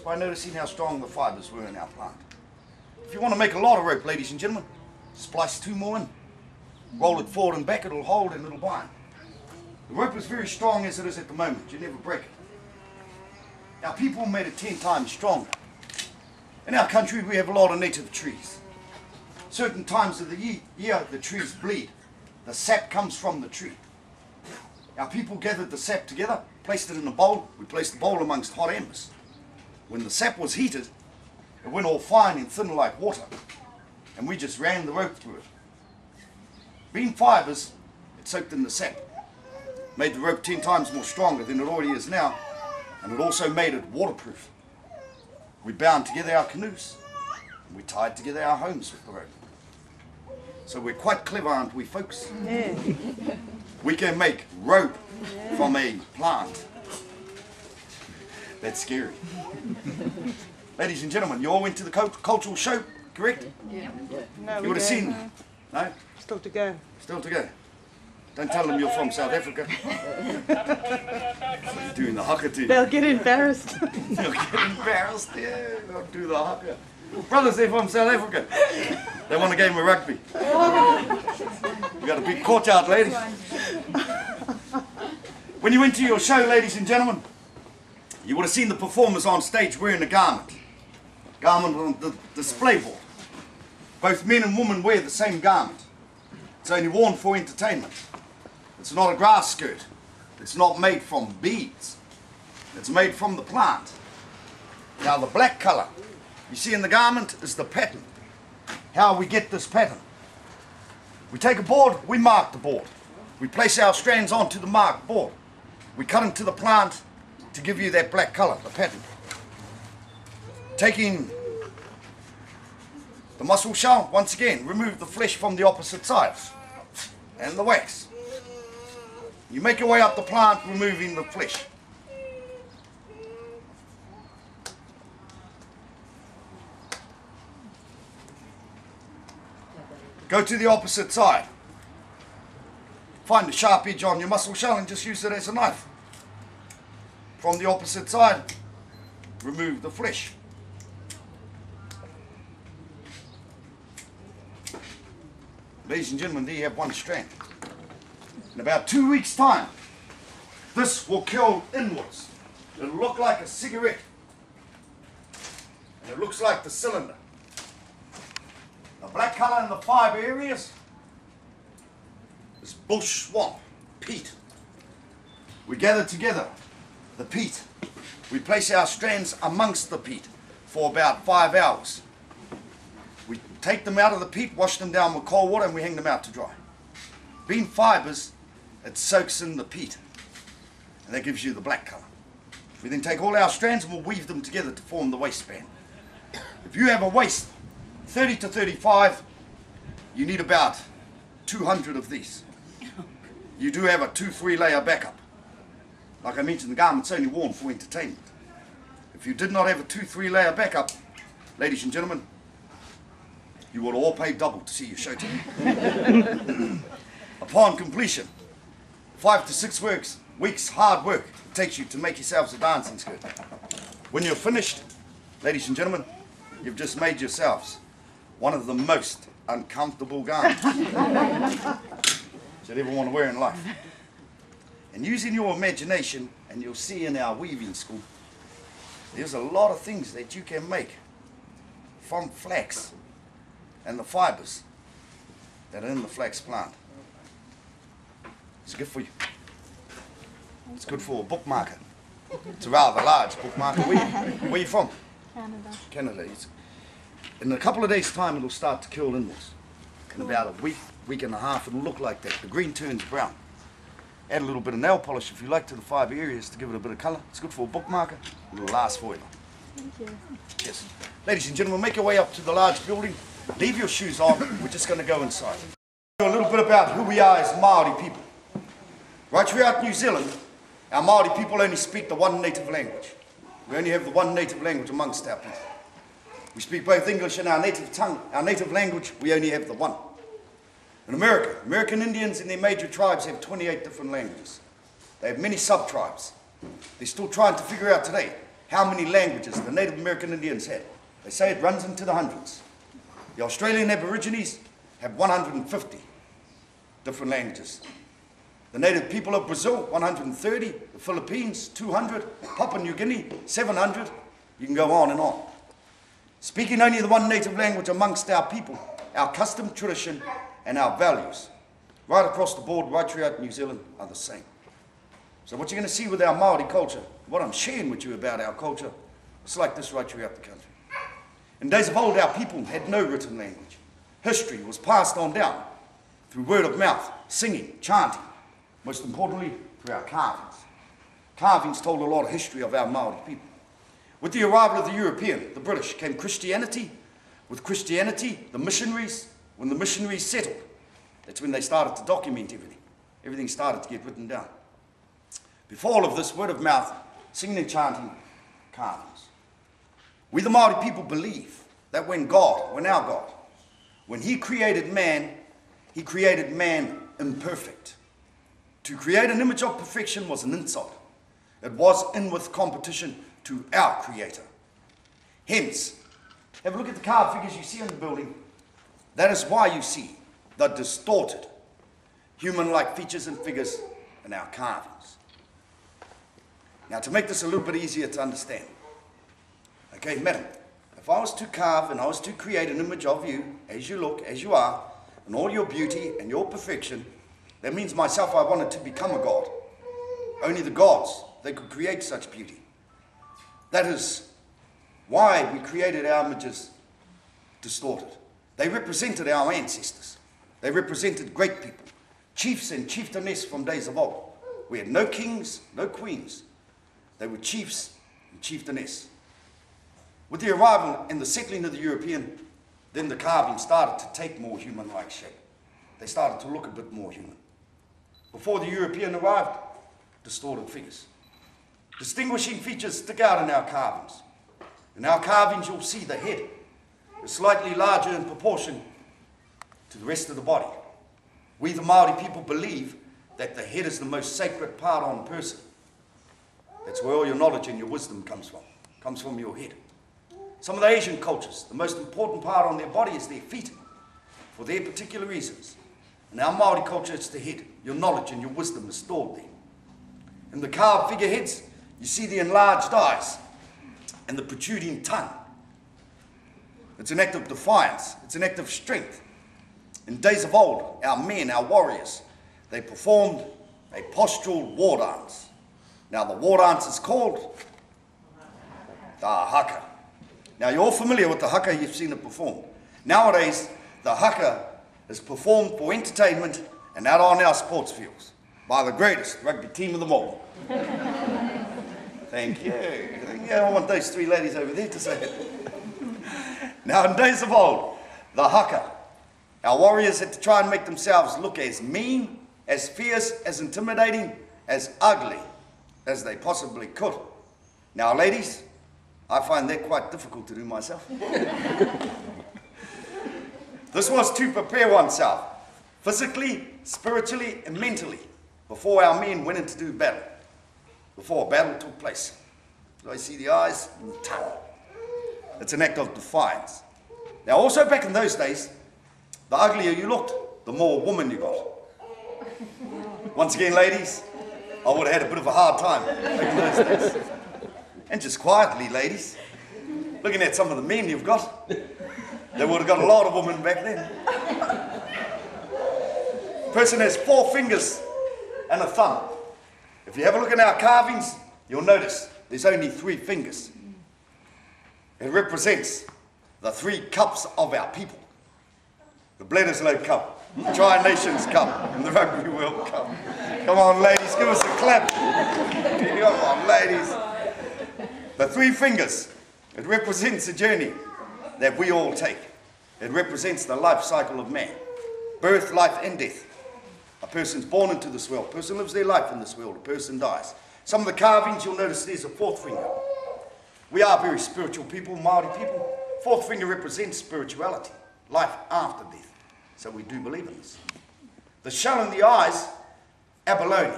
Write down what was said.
by noticing how strong the fibres were in our plant. If you want to make a lot of rope, ladies and gentlemen, splice 2 more in. Roll it forward and back, it'll hold and it'll bind. The rope is very strong as it is at the moment. You never break it. Our people made it 10 times stronger. In our country we have a lot of native trees. Certain times of the year the trees bleed. The sap comes from the tree. Our people gathered the sap together, placed it in a bowl. We placed the bowl amongst hot embers. When the sap was heated, it went all fine and thin like water, and we just ran the rope through it. Being fibres, it soaked in the sap. Made the rope 10 times more stronger than it already is now, and it also made it waterproof. We bound together our canoes, and we tied together our homes with the rope. So we're quite clever, aren't we, folks? Yeah. We can make rope from a plant. That's scary. Ladies and gentlemen, you all went to the cultural show, correct? Yeah. No, You would have seen. No? Still to go. Still to go. Don't tell them you're from South Africa. Doing the haka to you. They'll get embarrassed. They'll get embarrassed, yeah. They'll do the haka. Brothers, they're from South Africa. They want a game of rugby. You got a big courtyard, ladies. When you went to your show, ladies and gentlemen, you would have seen the performers on stage wearing a garment. Garment on the display board. Both men and women wear the same garment. It's only worn for entertainment. It's not a grass skirt. It's not made from beads. It's made from the plant. Now the black colour you see in the garment is the pattern. How we get this pattern. We take a board, we mark the board. We place our strands onto the marked board. We cut into the plant to give you that black colour, the pattern. Taking the mussel shell, once again, remove the flesh from the opposite sides and the wax. You make your way up the plant, removing the flesh. Go to the opposite side. Find a sharp edge on your mussel shell and just use it as a knife. From the opposite side, remove the flesh. Ladies and gentlemen, there you have one strand. In about 2 weeks' time, this will curl inwards. It'll look like a cigarette. And it looks like the cylinder. The black colour in the 5 areas is bush swamp, peat. We gather together the peat. We place our strands amongst the peat for about 5 hours. We take them out of the peat, wash them down with cold water, and we hang them out to dry. Being fibres, it soaks in the peat, and that gives you the black colour. We then take all our strands and we'll weave them together to form the waistband. If you have a waist 30 to 35, you need about 200 of these. You do have a 2-3 layer backup. Like I mentioned, the garment's only worn for entertainment. If you did not have a 2-3 layer backup, ladies and gentlemen, you would all pay double to see your show today. Upon completion, 5 to 6 weeks hard work it takes you to make yourselves a dancing skirt. When you're finished, ladies and gentlemen, you've just made yourselves one of the most uncomfortable garments you'd ever want to wear in life. And using your imagination, and you'll see in our weaving school, there's a lot of things that you can make from flax and the fibres that are in the flax plant. It's good for you. It's good for a bookmarker. It's a rather large bookmarker. Where are you from? Canada. Canada. In a couple of days' time, it'll start to curl inwards. In about a week and a half, it'll look like that. The green turns brown. Add a little bit of nail polish, if you like, to the 5 areas to give it a bit of colour. It's good for a bookmarker. It'll last forever. Thank you. Yes. Ladies and gentlemen, make your way up to the large building. Leave your shoes on. We're just going to go inside. A little bit about who we are as Māori people. Right throughout New Zealand, our Māori people only speak the one native language. We only have the one native language amongst our people. We speak both English and our native tongue. Our native language, we only have the one. In America, American Indians and their major tribes have 28 different languages. They have many sub-tribes. They're still trying to figure out today how many languages the Native American Indians had. They say it runs into the hundreds. The Australian Aborigines have 150 different languages. The native people of Brazil, 130. The Philippines, 200. Papua New Guinea, 700. You can go on and on. Speaking only the one native language amongst our people, our custom, tradition, and our values, right across the board, right throughout New Zealand, are the same. So what you're going to see with our Māori culture, what I'm sharing with you about our culture, it's like this right throughout the country. In days of old, our people had no written language. History was passed on down through word of mouth, singing, chanting, most importantly, through our carvings. Carvings told a lot of history of our Māori people. With the arrival of the European, the British, came Christianity. With Christianity, the missionaries, when the missionaries settled, that's when they started to document everything. Everything started to get written down. Before all of this, word of mouth, singing and chanting, carvings. We the Māori people believe that when our God, when he created man imperfect. To create an image of perfection was an insult. It was in with competition to our Creator. Hence, have a look at the carved figures you see in the building. That is why you see the distorted, human-like features and figures in our carvings. Now, to make this a little bit easier to understand, okay, madam, if I was to carve and I was to create an image of you, as you look, as you are, and all your beauty and your perfection, that means myself, I wanted to become a god. Only the gods, they could create such beauty. That is why we created our images distorted. They represented our ancestors. They represented great people, chiefs and chieftainesses from days of old. We had no kings, no queens. They were chiefs and chieftainesses. With the arrival and the settling of the European, then the carving started to take more human-like shape. They started to look a bit more human. Before the European arrived, distorted figures. Distinguishing features stick out in our carvings. In our carvings, you'll see the head is slightly larger in proportion to the rest of the body. We, the Māori people, believe that the head is the most sacred part on a person. That's where all your knowledge and your wisdom comes from your head. Some of the Asian cultures, the most important part on their body is their feet, for their particular reasons. In our Māori culture, it's the head. Your knowledge and your wisdom is stored there. In the carved figureheads, you see the enlarged eyes and the protruding tongue. It's an act of defiance. It's an act of strength. In days of old, our men, our warriors, they performed a postural war dance. Now, the war dance is called the haka. Now, you're all familiar with the haka, you've seen it performed. Nowadays, the haka is performed for entertainment and out on our sports fields by the greatest rugby team of them all. Thank you. I want those three ladies over there to say it. Now, in days of old, the haka, our warriors had to try and make themselves look as mean, as fierce, as intimidating, as ugly as they possibly could. Now, ladies, I find that quite difficult to do myself. This was to prepare oneself, physically, spiritually, and mentally, before our men went in to do battle, before a battle took place. So I see the eyes and the tongue. It's an act of defiance. Now, also back in those days, the uglier you looked, the more woman you got. Once again, ladies, I would have had a bit of a hard time back in those days. And just quietly, ladies, looking at some of the men you've got, they would have got a lot of women back then. Person has 4 fingers and a thumb. If you have a look at our carvings, you'll notice there's only 3 fingers. It represents the 3 cups of our people. The Bledisloe Cup, the Tri-Nations Cup, and the Rugby World Cup. Come on, ladies, give us a clap. Come on, ladies. The 3 fingers, it represents a journey that we all take. It represents the life cycle of man. Birth, life, and death. A person's born into this world. A person lives their life in this world. A person dies. Some of the carvings, you'll notice there's a 4th finger. We are very spiritual people, Māori people. 4th finger represents spirituality, life after death. So we do believe in this. The shell in the eyes, abalone.